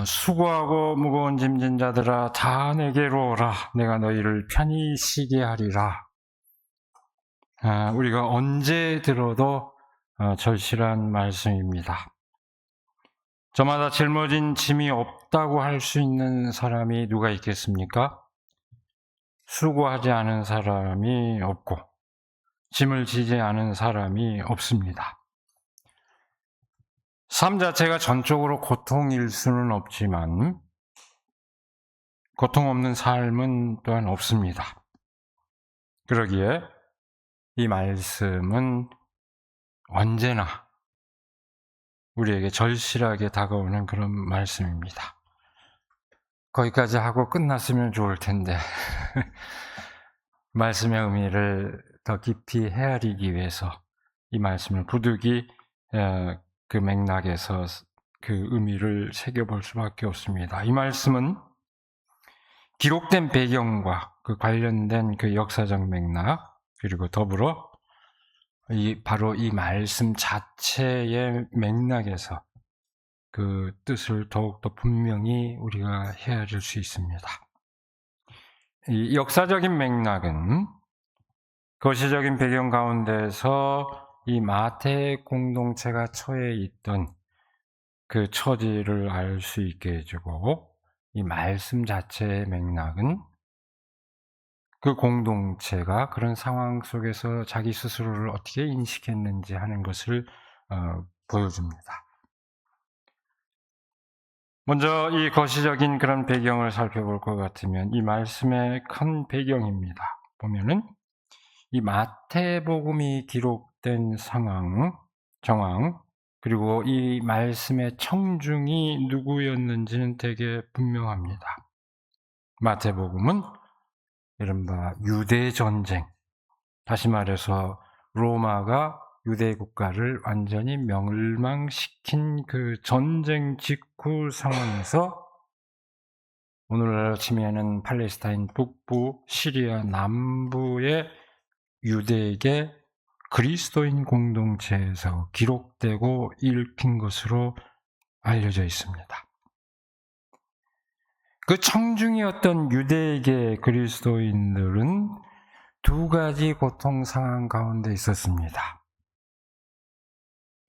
수고하고 무거운 짐진 자들아 다 내게로 오라. 내가 너희를 편히 쉬게 하리라. 우리가 언제 들어도 절실한 말씀입니다. 저마다 짊어진 짐이 없다고 할 수 있는 사람이 누가 있겠습니까? 수고하지 않은 사람이 없고 짐을 지지 않은 사람이 없습니다. 삶 자체가 전적으로 고통일 수는 없지만 고통 없는 삶은 또한 없습니다. 그러기에 이 말씀은 언제나 우리에게 절실하게 다가오는 그런 말씀입니다. 거기까지 하고 끝났으면 좋을 텐데 말씀의 의미를 더 깊이 헤아리기 위해서 이 말씀을 부득이 그 맥락에서 그 의미를 새겨볼 수밖에 없습니다. 이 말씀은 기록된 배경과 그 관련된 그 역사적 맥락 그리고 더불어 바로 이 말씀 자체의 맥락에서 그 뜻을 더욱더 분명히 우리가 헤아릴 수 있습니다. 이 역사적인 맥락은 거시적인 배경 가운데서 이 마태 공동체가 처해 있던 그 처지를 알 수 있게 해주고 이 말씀 자체의 맥락은 그 공동체가 그런 상황 속에서 자기 스스로를 어떻게 인식했는지 하는 것을 보여줍니다. 먼저 이 거시적인 그런 배경을 살펴볼 것 같으면 이 말씀의 큰 배경입니다. 보면은 이 마태복음이 기록된 정황, 그리고 이 말씀의 청중이 누구였는지는 되게 분명합니다. 마태복음은 이른바 유대전쟁, 다시 말해서 로마가 유대 국가를 완전히 멸망시킨 그 전쟁 직후 상황에서 오늘날 치면은 팔레스타인 북부, 시리아 남부의 유대계 그리스도인 공동체에서 기록되고 읽힌 것으로 알려져 있습니다. 그 청중이었던 유대계 그리스도인들은 두 가지 고통 상황 가운데 있었습니다.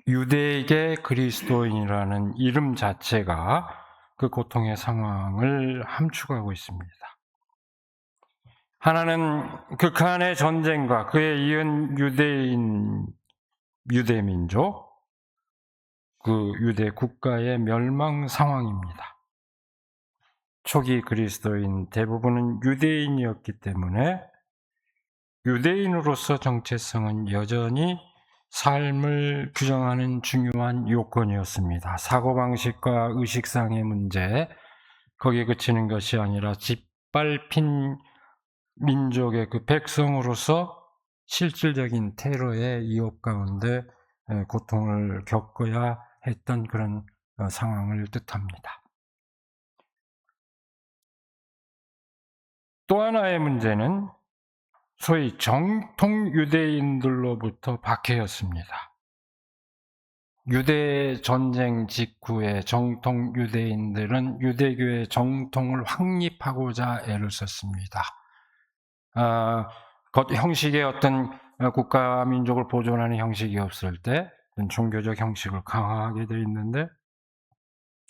유대계 그리스도인이라는 이름 자체가 그 고통의 상황을 함축하고 있습니다. 하나는 극한의 전쟁과 그에 이은 유대민족, 그 유대 국가의 멸망 상황입니다. 초기 그리스도인 대부분은 유대인이었기 때문에 유대인으로서 정체성은 여전히 삶을 규정하는 중요한 요건이었습니다. 사고방식과 의식상의 문제, 거기에 그치는 것이 아니라 짓밟힌 민족의 그 백성으로서 실질적인 테러의 위협 가운데 고통을 겪어야 했던 그런 상황을 뜻합니다. 또 하나의 문제는 소위 정통 유대인들로부터 박해였습니다. 유대 전쟁 직후에 정통 유대인들은 유대교의 정통을 확립하고자 애를 썼습니다. 형식의 어떤 국가 민족을 보존하는 형식이 없을 때 종교적 형식을 강화하게 되어 있는데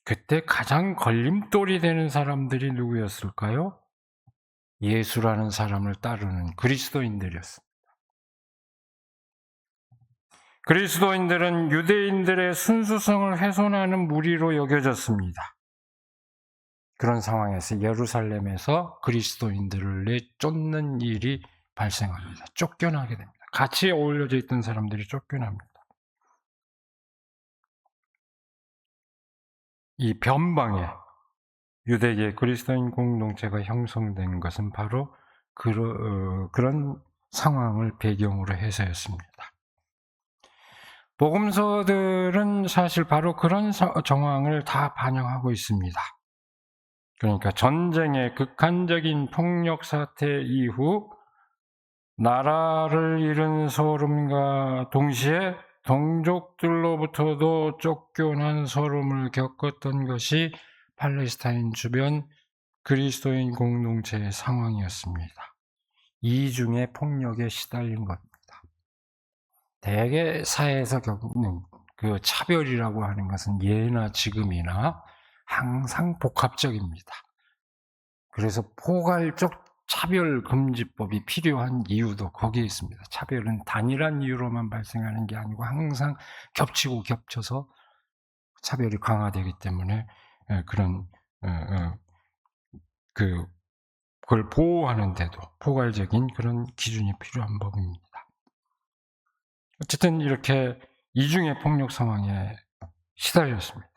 그때 가장 걸림돌이 되는 사람들이 누구였을까요? 예수라는 사람을 따르는 그리스도인들이었습니다. 그리스도인들은 유대인들의 순수성을 훼손하는 무리로 여겨졌습니다. 그런 상황에서 예루살렘에서 그리스도인들을 내쫓는 일이 발생합니다. 쫓겨나게 됩니다. 같이 어울려져 있던 사람들이 쫓겨납니다. 이 변방에 유대계 그리스도인 공동체가 형성된 것은 바로 그런 상황을 배경으로 해서였습니다. 복음서들은 사실 바로 그런 정황을 다 반영하고 있습니다. 그러니까 전쟁의 극한적인 폭력 사태 이후 나라를 잃은 소름과 동시에 동족들로부터도 쫓겨난 소름을 겪었던 것이 팔레스타인 주변 그리스도인 공동체의 상황이었습니다. 이중의 폭력에 시달린 겁니다. 대개 사회에서 겪는 그 차별이라고 하는 것은 예나 지금이나 항상 복합적입니다. 그래서 포괄적 차별금지법이 필요한 이유도 거기에 있습니다. 차별은 단일한 이유로만 발생하는 게 아니고 항상 겹치고 겹쳐서 차별이 강화되기 때문에 그런 그걸 보호하는데도 포괄적인 그런 기준이 필요한 법입니다. 어쨌든 이렇게 이중의 폭력 상황에 시달렸습니다.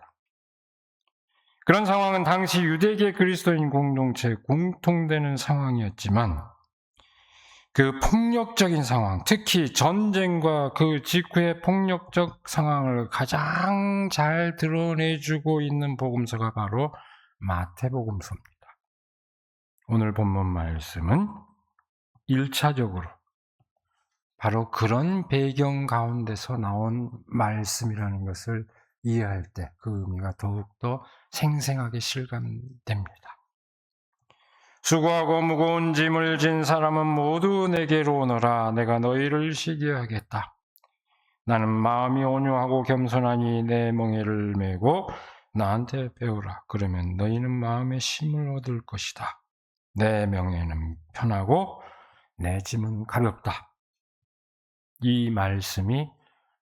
그런 상황은 당시 유대계 그리스도인 공동체에 공통되는 상황이었지만 그 폭력적인 상황, 특히 전쟁과 그 직후의 폭력적 상황을 가장 잘 드러내주고 있는 복음서가 바로 마태복음서입니다. 오늘 본문 말씀은 1차적으로 바로 그런 배경 가운데서 나온 말씀이라는 것을 이해할 때 그 의미가 더욱더 생생하게 실감됩니다. 수고하고 무거운 짐을 진 사람은 모두 내게로 오너라. 내가 너희를 쉬게 하겠다. 나는 마음이 온유하고 겸손하니 내 멍에를 메고 나한테 배우라. 그러면 너희는 마음의 쉼을 얻을 것이다. 내 멍에는 편하고 내 짐은 가볍다. 이 말씀이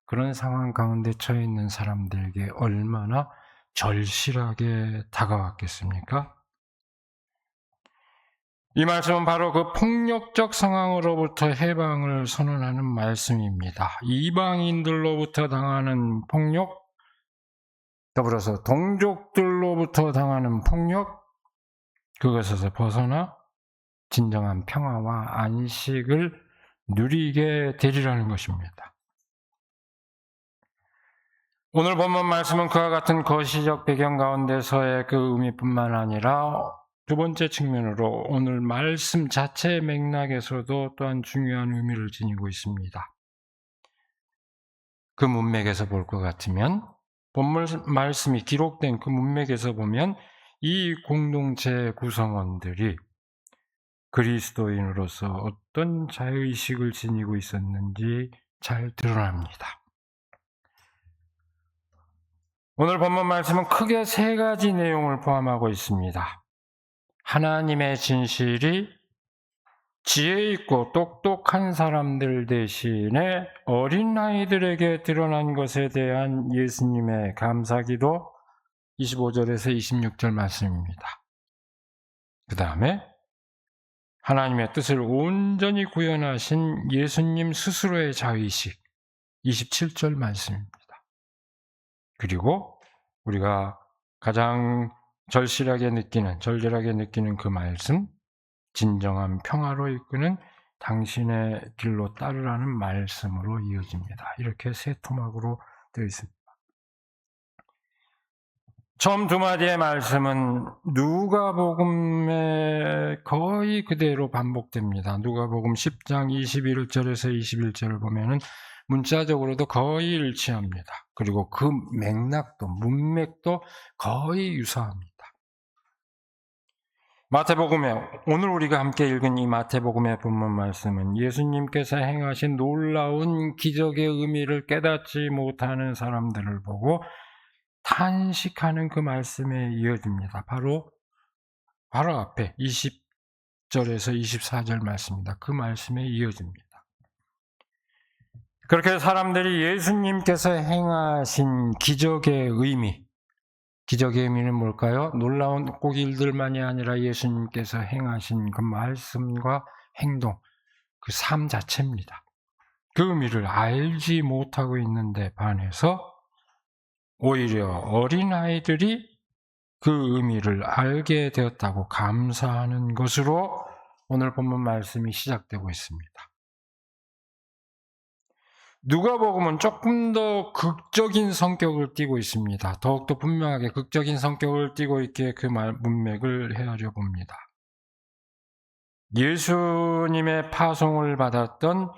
그런 상황 가운데 처해 있는 사람들에게 얼마나 절실하게 다가왔겠습니까? 이 말씀은 바로 그 폭력적 상황으로부터 해방을 선언하는 말씀입니다. 이방인들로부터 당하는 폭력, 더불어서 동족들로부터 당하는 폭력, 그것에서 벗어나 진정한 평화와 안식을 누리게 되리라는 것입니다. 오늘 본문 말씀은 그와 같은 거시적 배경 가운데서의 그 의미뿐만 아니라 두 번째 측면으로 오늘 말씀 자체의 맥락에서도 또한 중요한 의미를 지니고 있습니다. 그 문맥에서 볼 것 같으면 본문 말씀이 기록된 그 문맥에서 보면 이 공동체 구성원들이 그리스도인으로서 어떤 자유의식을 지니고 있었는지 잘 드러납니다. 오늘 본문 말씀은 크게 세 가지 내용을 포함하고 있습니다. 하나님의 진실이 지혜 있고 똑똑한 사람들 대신에 어린아이들에게 드러난 것에 대한 예수님의 감사기도 25절에서 26절 말씀입니다. 그 다음에 하나님의 뜻을 온전히 구현하신 예수님 스스로의 자의식 27절 말씀입니다. 그리고 우리가 가장 절실하게 느끼는 그 말씀, 진정한 평화로 이끄는 당신의 길로 따르라는 말씀으로 이어집니다. 이렇게 세 토막으로 되어 있습니다. 처음 두 마디의 말씀은 누가복음에 거의 그대로 반복됩니다. 누가복음 10장 21절에서 21절을 보면은 문자적으로도 거의 일치합니다. 그리고 그 맥락도, 문맥도 거의 유사합니다. 마태복음에, 오늘 우리가 함께 읽은 이 마태복음의 본문 말씀은 예수님께서 행하신 놀라운 기적의 의미를 깨닫지 못하는 사람들을 보고 탄식하는 그 말씀에 이어집니다. 바로 앞에 20절에서 24절 말씀입니다. 그 말씀에 이어집니다. 그렇게 사람들이 예수님께서 행하신 기적의 의미는 뭘까요? 놀라운 꼭 일들만이 아니라 예수님께서 행하신 그 말씀과 행동, 그 삶 자체입니다. 그 의미를 알지 못하고 있는데 반해서 오히려 어린아이들이 그 의미를 알게 되었다고 감사하는 것으로 오늘 본문 말씀이 시작되고 있습니다. 누가복음은 조금 더 극적인 성격을 띠고 있습니다. 더욱더 분명하게 극적인 성격을 띠고 있기에 그 문맥을 헤아려 봅니다. 예수님의 파송을 받았던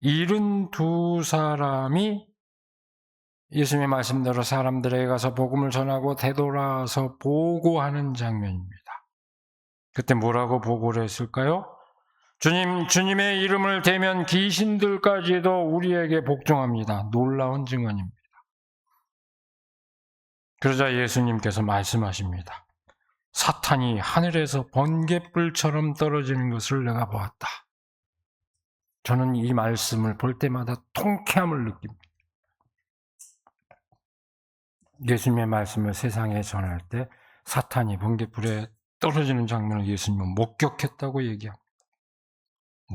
72사람이 예수님의 말씀대로 사람들에게 가서 복음을 전하고 되돌아서 보고하는 장면입니다. 그때 뭐라고 보고를 했을까요? 주님의 이름을 대면 귀신들까지도 우리에게 복종합니다. 놀라운 증언입니다. 그러자 예수님께서 말씀하십니다. 사탄이 하늘에서 번갯불처럼 떨어지는 것을 내가 보았다. 저는 이 말씀을 볼 때마다 통쾌함을 느낍니다. 예수님의 말씀을 세상에 전할 때 사탄이 번갯불에 떨어지는 장면을 예수님은 목격했다고 얘기합니다.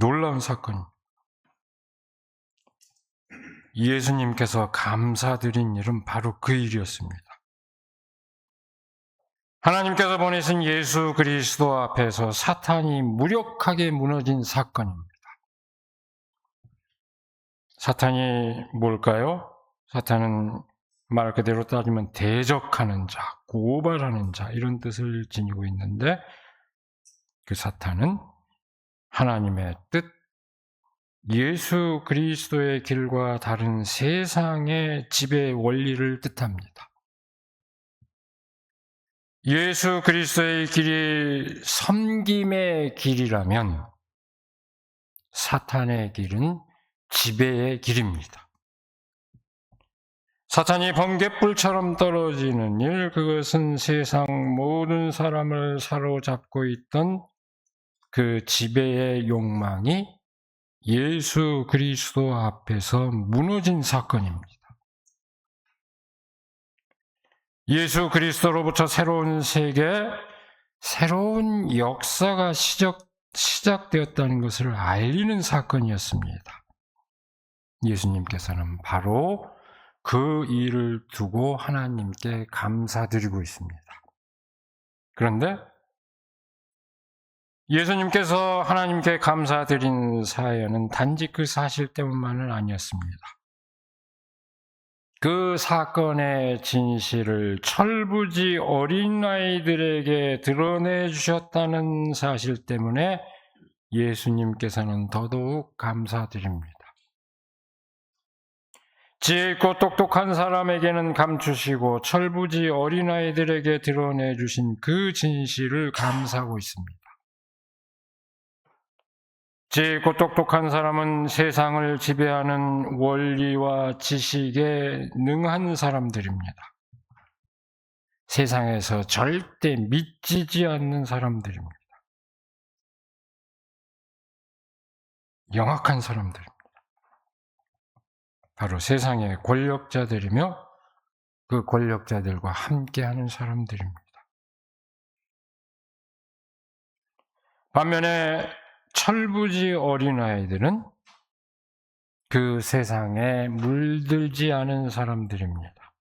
놀라운 사건입니다. 예수님께서 감사드린 일은 바로 그 일이었습니다. 하나님께서 보내신 예수 그리스도 앞에서 사탄이 무력하게 무너진 사건입니다. 사탄이 뭘까요? 사탄은 말 그대로 따지면 대적하는 자, 고발하는 자 이런 뜻을 지니고 있는데 그 사탄은 하나님의 뜻, 예수 그리스도의 길과 다른 세상의 지배 원리를 뜻합니다. 예수 그리스도의 길이 섬김의 길이라면 사탄의 길은 지배의 길입니다. 사탄이 번갯불처럼 떨어지는 일, 그것은 세상 모든 사람을 사로잡고 있던 그 지배의 욕망이 예수 그리스도 앞에서 무너진 사건입니다. 예수 그리스도로부터 새로운 세계, 새로운 역사가 시작되었다는 것을 알리는 사건이었습니다. 예수님께서는 바로 그 일을 두고 하나님께 감사드리고 있습니다. 그런데 예수님께서 하나님께 감사드린 사연은 단지 그 사실 때문만은 아니었습니다. 그 사건의 진실을 철부지 어린아이들에게 드러내 주셨다는 사실 때문에 예수님께서는 더더욱 감사드립니다. 지혜 있고 똑똑한 사람에게는 감추시고 철부지 어린아이들에게 드러내 주신 그 진실을 감사하고 있습니다. 지혜 있고 똑똑한 사람은 세상을 지배하는 원리와 지식에 능한 사람들입니다. 세상에서 절대 미치지 않는 사람들입니다. 영악한 사람들입니다. 바로 세상의 권력자들이며 그 권력자들과 함께하는 사람들입니다. 반면에 철부지 어린아이들은 그 세상에 물들지 않은 사람들입니다.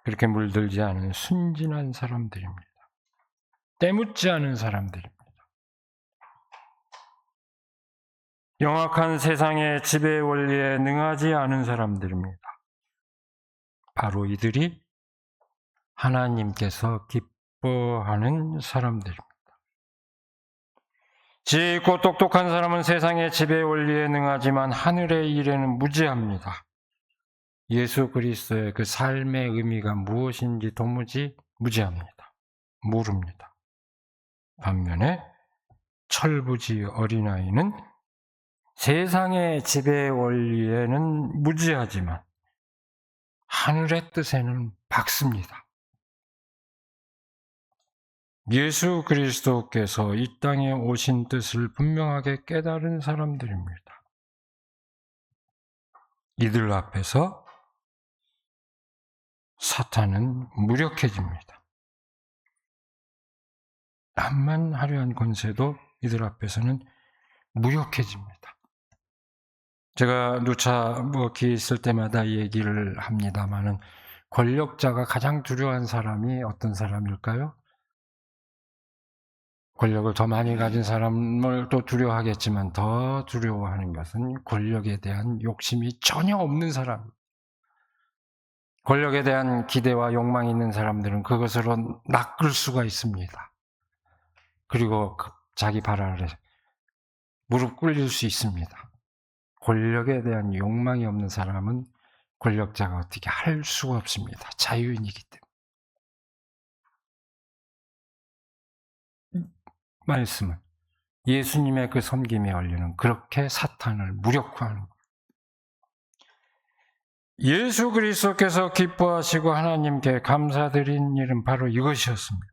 그렇게 물들지 않은 순진한 사람들입니다. 때묻지 않은 사람들입니다. 영악한 세상의 지배 원리에 능하지 않은 사람들입니다. 바로 이들이 하나님께서 기뻐하는 사람들입니다. 지혜 있고 똑똑한 사람은 세상의 지배 원리에 능하지만 하늘의 일에는 무지합니다. 예수 그리스도의 그 삶의 의미가 무엇인지 도무지 무지합니다. 모릅니다. 반면에 철부지 어린아이는 세상의 지배 원리에는 무지하지만 하늘의 뜻에는 박습니다. 예수 그리스도께서 이 땅에 오신 뜻을 분명하게 깨달은 사람들입니다. 이들 앞에서 사탄은 무력해집니다. 암만 화려한 권세도 이들 앞에서는 무력해집니다. 제가 누차 기회 있을 때마다 얘기를 합니다마는 권력자가 가장 두려워한 사람이 어떤 사람일까요? 권력을 더 많이 가진 사람을 또 두려워하겠지만 더 두려워하는 것은 권력에 대한 욕심이 전혀 없는 사람. 권력에 대한 기대와 욕망이 있는 사람들은 그것으로 낚을 수가 있습니다. 그리고 자기 발 아래 무릎 꿇릴 수 있습니다. 권력에 대한 욕망이 없는 사람은 권력자가 어떻게 할 수가 없습니다. 자유인이기 때문에. 말씀은 예수님의 그 섬김의 원리는 그렇게 사탄을 무력화하는 거예요. 예수 그리스도께서 기뻐하시고 하나님께 감사드린 일은 바로 이것이었습니다.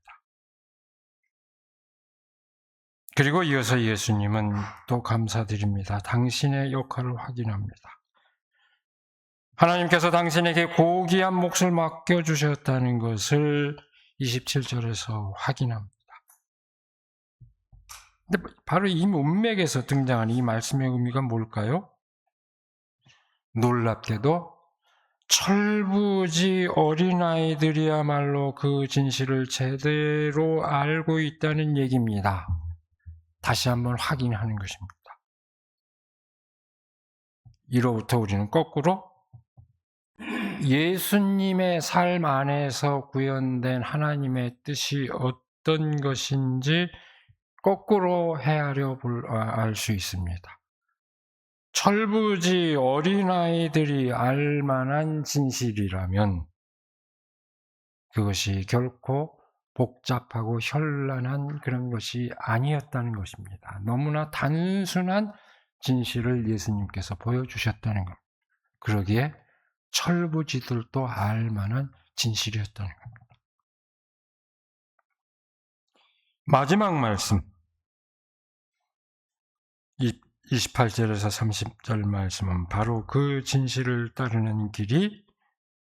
그리고 이어서 예수님은 또 감사드립니다. 당신의 역할을 확인합니다. 하나님께서 당신에게 고귀한 몫을 맡겨주셨다는 것을 27절에서 확인합니다. 근데 바로 이 문맥에서 등장하는 이 말씀의 의미가 뭘까요? 놀랍게도 철부지 어린아이들이야말로 그 진실을 제대로 알고 있다는 얘기입니다. 다시 한번 확인하는 것입니다. 이로부터 우리는 거꾸로 예수님의 삶 안에서 구현된 하나님의 뜻이 어떤 것인지 거꾸로 헤아려 알 수 있습니다. 철부지 어린아이들이 알 만한 진실이라면 그것이 결코 복잡하고 현란한 그런 것이 아니었다는 것입니다. 너무나 단순한 진실을 예수님께서 보여주셨다는 겁니다. 그러기에 철부지들도 알 만한 진실이었다는 겁니다. 마지막 말씀 28절에서 30절 말씀은 바로 그 진실을 따르는 길이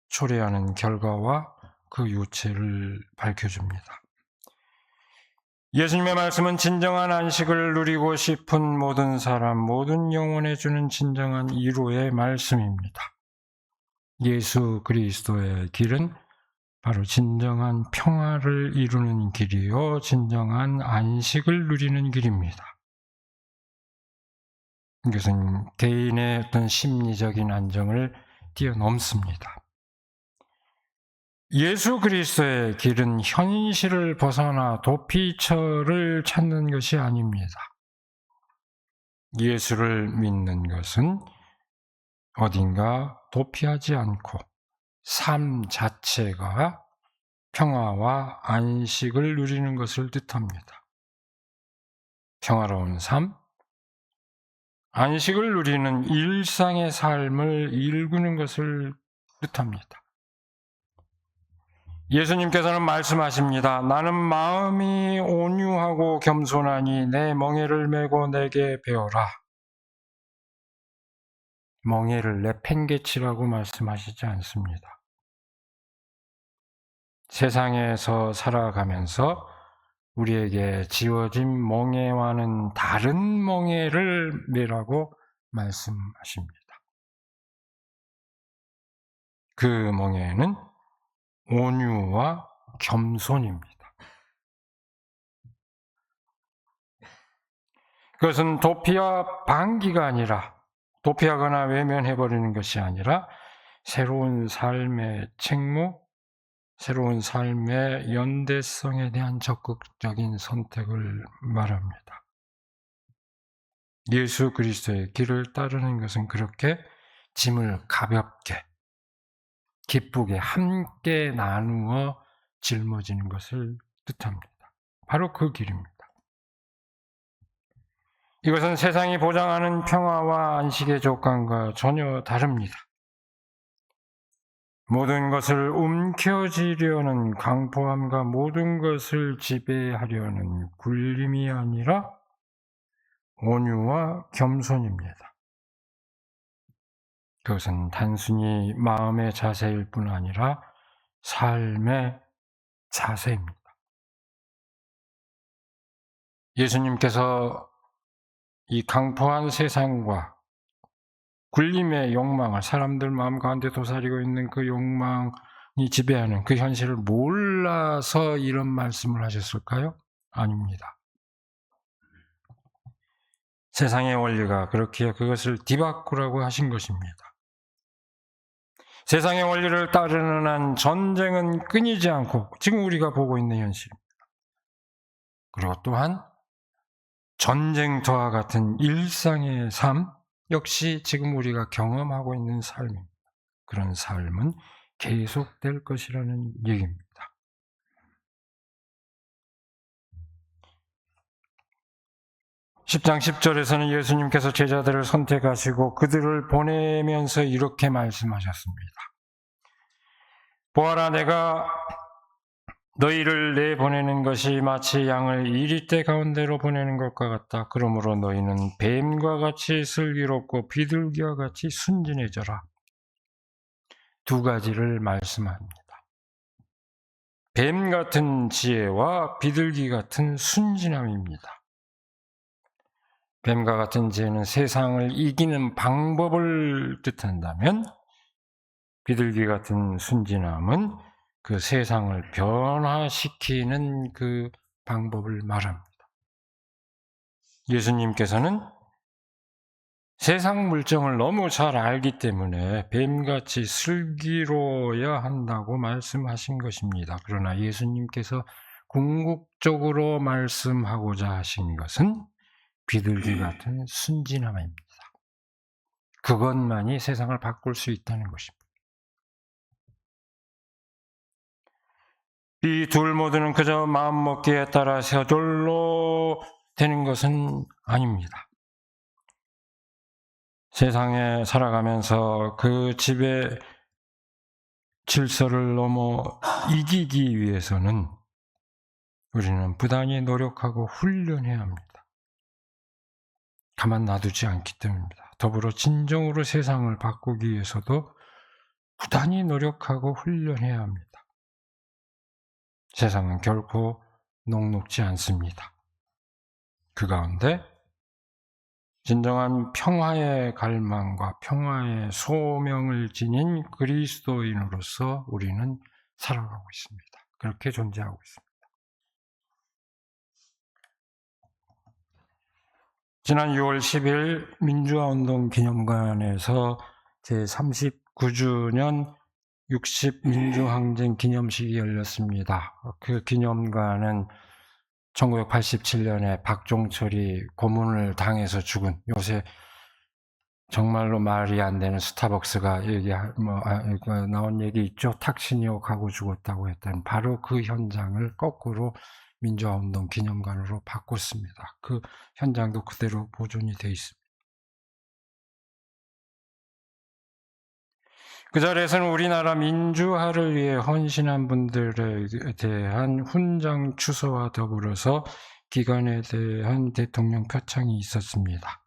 초래하는 결과와 그 유체를 밝혀줍니다. 예수님의 말씀은 진정한 안식을 누리고 싶은 모든 사람, 모든 영혼에 주는 진정한 위로의 말씀입니다. 예수 그리스도의 길은 바로 진정한 평화를 이루는 길이요, 진정한 안식을 누리는 길입니다. 이것은 개인의 어떤 심리적인 안정을 뛰어넘습니다. 예수 그리스도의 길은 현실을 벗어나 도피처를 찾는 것이 아닙니다. 예수를 믿는 것은 어딘가 도피하지 않고 삶 자체가 평화와 안식을 누리는 것을 뜻합니다. 평화로운 삶, 안식을 누리는 일상의 삶을 일구는 것을 뜻합니다. 예수님께서는 말씀하십니다. 나는 마음이 온유하고 겸손하니 내 멍에를 메고 내게 배워라. 멍에를 내팽개치라고 말씀하시지 않습니다. 세상에서 살아가면서 우리에게 지어진 멍에와는 다른 멍에를 메라고 말씀하십니다. 그 멍에는 온유와 겸손입니다. 그것은 도피와 방기가 아니라, 도피하거나 외면해버리는 것이 아니라 새로운 삶의 책무, 새로운 삶의 연대성에 대한 적극적인 선택을 말합니다. 예수 그리스도의 길을 따르는 것은 그렇게 짐을 가볍게, 기쁘게 함께 나누어 짊어지는 것을 뜻합니다. 바로 그 길입니다. 이것은 세상이 보장하는 평화와 안식의 조건과 전혀 다릅니다. 모든 것을 움켜쥐려는 강포함과 모든 것을 지배하려는 굴림이 아니라 온유와 겸손입니다. 그것은 단순히 마음의 자세일 뿐 아니라 삶의 자세입니다. 예수님께서 이 강포한 세상과 굴림의 욕망을, 사람들 마음 가운데 도사리고 있는 그 욕망이 지배하는 그 현실을 몰라서 이런 말씀을 하셨을까요? 아닙니다. 세상의 원리가 그렇기에 그것을 뒤바꾸라고 하신 것입니다. 세상의 원리를 따르는 한 전쟁은 끊이지 않고 지금 우리가 보고 있는 현실입니다. 그리고 또한 전쟁터와 같은 일상의 삶 역시 지금 우리가 경험하고 있는 삶입니다. 그런 삶은 계속될 것이라는 얘기입니다. 10장 10절에서는 예수님께서 제자들을 선택하시고 그들을 보내면서 이렇게 말씀하셨습니다. 보아라, 내가 너희를 내보내는 것이 마치 양을 이리떼 가운데로 보내는 것과 같다. 그러므로 너희는 뱀과 같이 슬기롭고 비둘기와 같이 순진해져라. 두 가지를 말씀합니다. 뱀 같은 지혜와 비둘기 같은 순진함입니다. 뱀과 같은 지혜는 세상을 이기는 방법을 뜻한다면 비둘기 같은 순진함은 그 세상을 변화시키는 그 방법을 말합니다. 예수님께서는 세상 물정을 너무 잘 알기 때문에 뱀같이 슬기로워야 한다고 말씀하신 것입니다. 그러나 예수님께서 궁극적으로 말씀하고자 하신 것은 비둘기 같은 순진함입니다. 그것만이 세상을 바꿀 수 있다는 것입니다. 이 둘 모두는 그저 마음먹기에 따라 저절로 되는 것은 아닙니다. 세상에 살아가면서 그 지배 질서를 넘어 이기기 위해서는 우리는 부단히 노력하고 훈련해야 합니다. 가만 놔두지 않기 때문입니다. 더불어 진정으로 세상을 바꾸기 위해서도 부단히 노력하고 훈련해야 합니다. 세상은 결코 녹록지 않습니다. 그 가운데 진정한 평화의 갈망과 평화의 소명을 지닌 그리스도인으로서 우리는 살아가고 있습니다. 그렇게 존재하고 있습니다. 지난 6월 10일 민주화운동 기념관에서 제39주년 60민주항쟁 기념식이 열렸습니다. 그 기념관은 1987년에 박종철이 고문을 당해서 죽은, 요새 정말로 말이 안 되는 스타벅스가 나온 얘기 있죠. 탁신이오 가고 죽었다고 했던 바로 그 현장을 거꾸로 민주화운동 기념관으로 바꿨습니다. 그 현장도 그대로 보존이 되어 있습니다. 그 자리에서는 우리나라 민주화를 위해 헌신한 분들에 대한 훈장 추서와 더불어서 기관에 대한 대통령 표창이 있었습니다.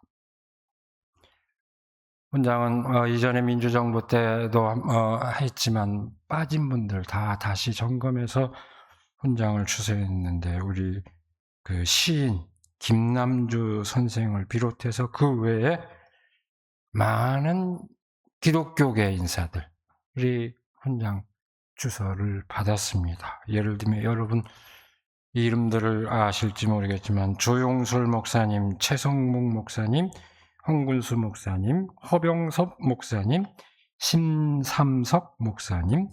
훈장은 이전에 민주정부 때도 했지만 빠진 분들 다 다시 점검해서 훈장을 추서했는데 우리 그 시인 김남주 선생을 비롯해서 그 외에 많은 기독교계 인사들이 훈장 추서를 받았습니다. 예를 들면 여러분 이름들을 아실지 모르겠지만 조용술 목사님, 최성묵 목사님, 홍군수 목사님, 허병섭 목사님, 심삼석 목사님,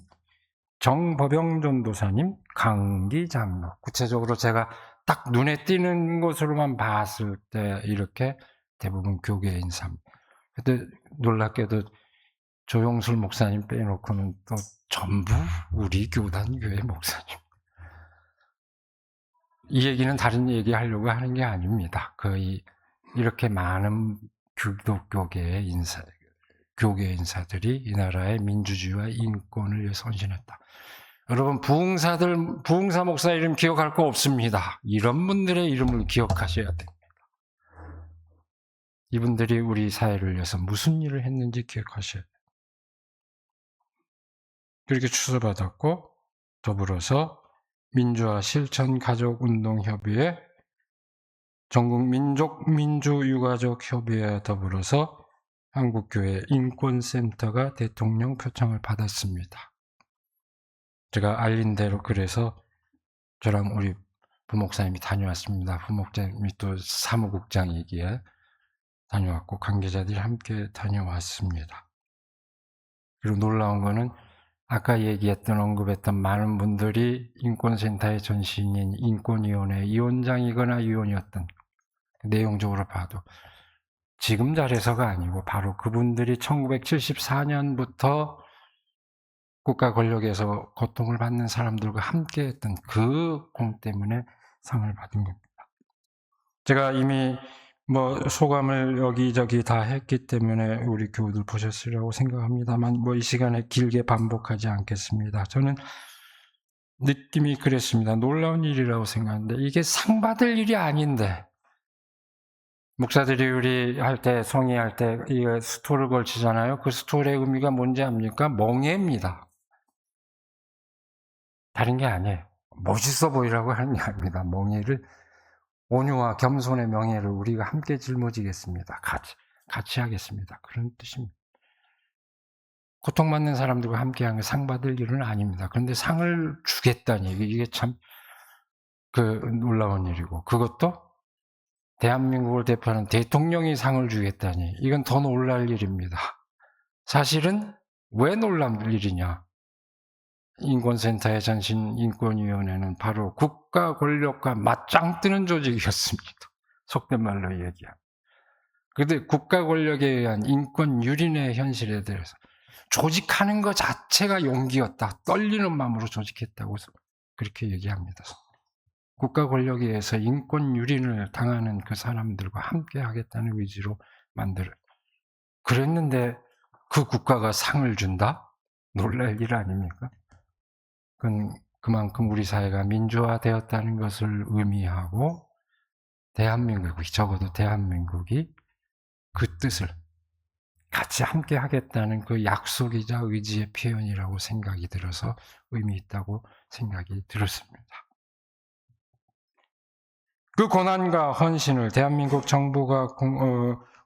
정법영 전도사님, 강기 장로. 구체적으로 제가 딱 눈에 띄는 것으로만 봤을 때 이렇게 대부분 교계 인사입니다. 그때 놀랍게도 조용술 목사님 빼놓고는 또 전부 우리 교단교회 목사님. 이 얘기는 다른 얘기 하려고 하는 게 아닙니다. 거의 이렇게 많은 기독교계의 교계 인사들이 이 나라의 민주주의와 인권을 위해 헌신했다. 여러분 부흥사 목사 이름 기억할 거 없습니다. 이런 분들의 이름을 기억하셔야 됩니다. 이분들이 우리 사회를 위해서 무슨 일을 했는지 기억하셔야 돼요. 그렇게 추서받았고 더불어서 민주화 실천 가족운동협의회, 전국민족민주유가족협의회와 더불어서 한국교회 인권센터가 대통령 표창을 받았습니다. 제가 알린 대로 그래서 저랑 우리 부목사님이 다녀왔습니다. 부목사님이 또 사무국장이기에 다녀왔고 관계자들이 함께 다녀왔습니다. 그리고 놀라운 거는 아까 얘기했던 언급했던 많은 분들이 인권센터의 전신인 인권위원회 위원장이거나 위원이었던 내용적으로 봐도 지금 자리에서가 아니고 바로 그분들이 1974년부터 국가 권력에서 고통을 받는 사람들과 함께했던 그 공 때문에 상을 받은 겁니다. 제가 이미 소감을 여기저기 다 했기 때문에 우리 교우들 보셨으리라고 생각합니다만 이 시간에 길게 반복하지 않겠습니다. 저는 느낌이 그랬습니다. 놀라운 일이라고 생각하는데 이게 상 받을 일이 아닌데, 목사들이 우리 할 때, 성의할 때 이거 스톨을 걸치잖아요. 그 스톨의 의미가 뭔지 압니까? 멍해입니다. 다른 게 아니에요. 멋있어 보이라고 하는 게 아닙니다. 멍해를, 온유와 겸손의 명예를 우리가 함께 짊어지겠습니다. 같이 하겠습니다. 그런 뜻입니다. 고통받는 사람들과 함께하는 상 받을 일은 아닙니다. 그런데 상을 주겠다니 이게 참 놀라운 일이고, 그것도 대한민국을 대표하는 대통령이 상을 주겠다니 이건 더 놀랄 일입니다. 사실은 왜 놀랄 일이냐? 인권센터의 전신인권위원회는 바로 국가 권력과 맞짱 뜨는 조직이었습니다. 속된 말로 얘기하면. 그런데 국가 권력에 의한 인권 유린의 현실에 대해서 조직하는 것 자체가 용기였다. 떨리는 마음으로 조직했다고 그렇게 얘기합니다. 국가 권력에 의해서 인권 유린을 당하는 그 사람들과 함께 하겠다는 의지로 그랬는데 그 국가가 상을 준다? 놀랄 일 아닙니까? 그건 그만큼 우리 사회가 민주화되었다는 것을 의미하고 적어도 대한민국이 그 뜻을 같이 함께 하겠다는 그 약속이자 의지의 표현이라고 생각이 들어서 의미 있다고 생각이 들었습니다. 그 고난과 헌신을 대한민국 정부가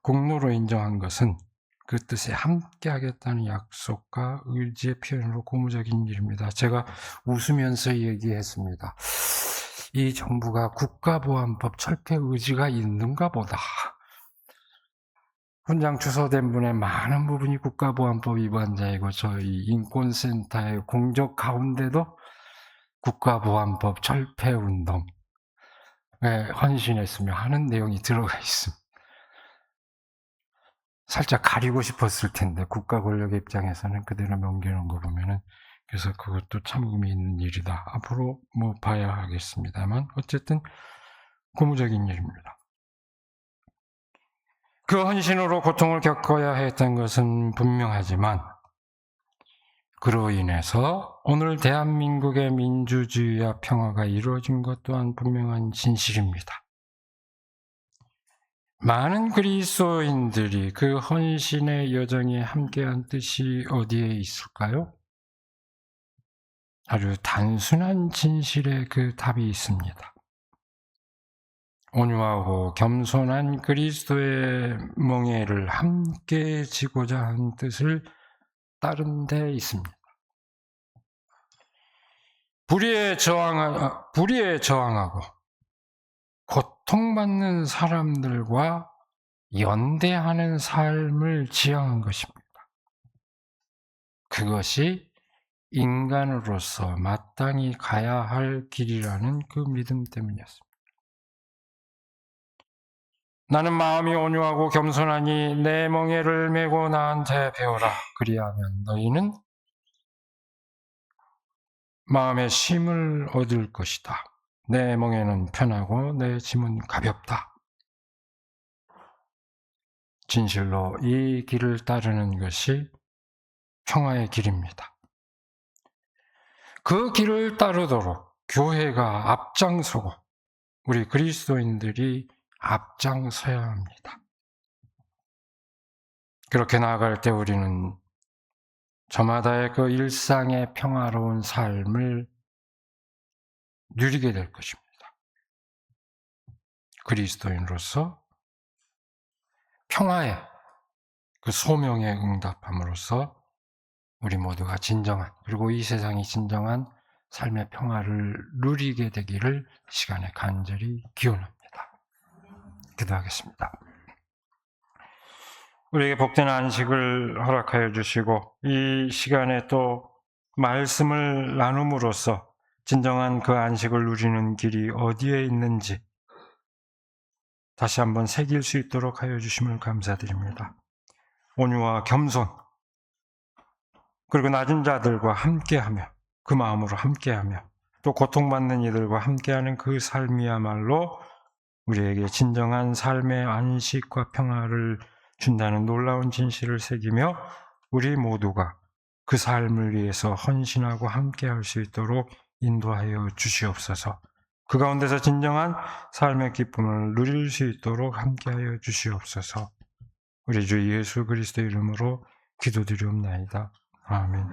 공로로 인정한 것은 그 뜻에 함께 하겠다는 약속과 의지의 표현으로 고무적인 일입니다. 제가 웃으면서 얘기했습니다. 이 정부가 국가보안법 철폐 의지가 있는가 보다. 훈장 주소된 분의 많은 부분이 국가보안법 위반자이고 저희 인권센터의 공적 가운데도 국가보안법 철폐운동에 헌신했으며 하는 내용이 들어가 있습니다. 살짝 가리고 싶었을 텐데 국가 권력의 입장에서는 그대로 넘기는 거 보면은, 그래서 그것도 참 의미 있는 일이다. 앞으로 봐야 하겠습니다만 어쨌든 고무적인 일입니다. 그 헌신으로 고통을 겪어야 했던 것은 분명하지만 그로 인해서 오늘 대한민국의 민주주의와 평화가 이루어진 것 또한 분명한 진실입니다. 많은 그리스도인들이 그 헌신의 여정에 함께한 뜻이 어디에 있을까요? 아주 단순한 진실의 그 답이 있습니다. 온유하고 겸손한 그리스도의 멍에를 함께 지고자 한 뜻을 따른 데 있습니다. 불의에 저항하고 고통받는 사람들과 연대하는 삶을 지향한 것입니다. 그것이 인간으로서 마땅히 가야 할 길이라는 그 믿음 때문이었습니다. 나는 마음이 온유하고 겸손하니 내 멍에를 메고 나한테 배우라. 그리하면 너희는 마음의 쉼을 얻을 것이다. 내 멍에는 편하고 내 짐은 가볍다. 진실로 이 길을 따르는 것이 평화의 길입니다. 그 길을 따르도록 교회가 앞장서고 우리 그리스도인들이 앞장서야 합니다. 그렇게 나아갈 때 우리는 저마다의 그 일상의 평화로운 삶을 누리게 될 것입니다. 그리스도인으로서 평화의 그 소명에 응답함으로써 우리 모두가 진정한, 그리고 이 세상이 진정한 삶의 평화를 누리게 되기를 시간에 간절히 기원합니다. 기도하겠습니다. 우리에게 복된 안식을 허락하여 주시고 이 시간에 또 말씀을 나눔으로써 진정한 그 안식을 누리는 길이 어디에 있는지 다시 한번 새길 수 있도록 하여 주심을 감사드립니다. 온유와 겸손, 그리고 낮은 자들과 함께하며 그 마음으로 함께하며 또 고통받는 이들과 함께하는 그 삶이야말로 우리에게 진정한 삶의 안식과 평화를 준다는 놀라운 진실을 새기며 우리 모두가 그 삶을 위해서 헌신하고 함께할 수 있도록 인도하여 주시옵소서. 그 가운데서 진정한 삶의 기쁨을 누릴 수 있도록 함께하여 주시옵소서. 우리 주 예수 그리스도의 이름으로 기도드리옵나이다. 아멘.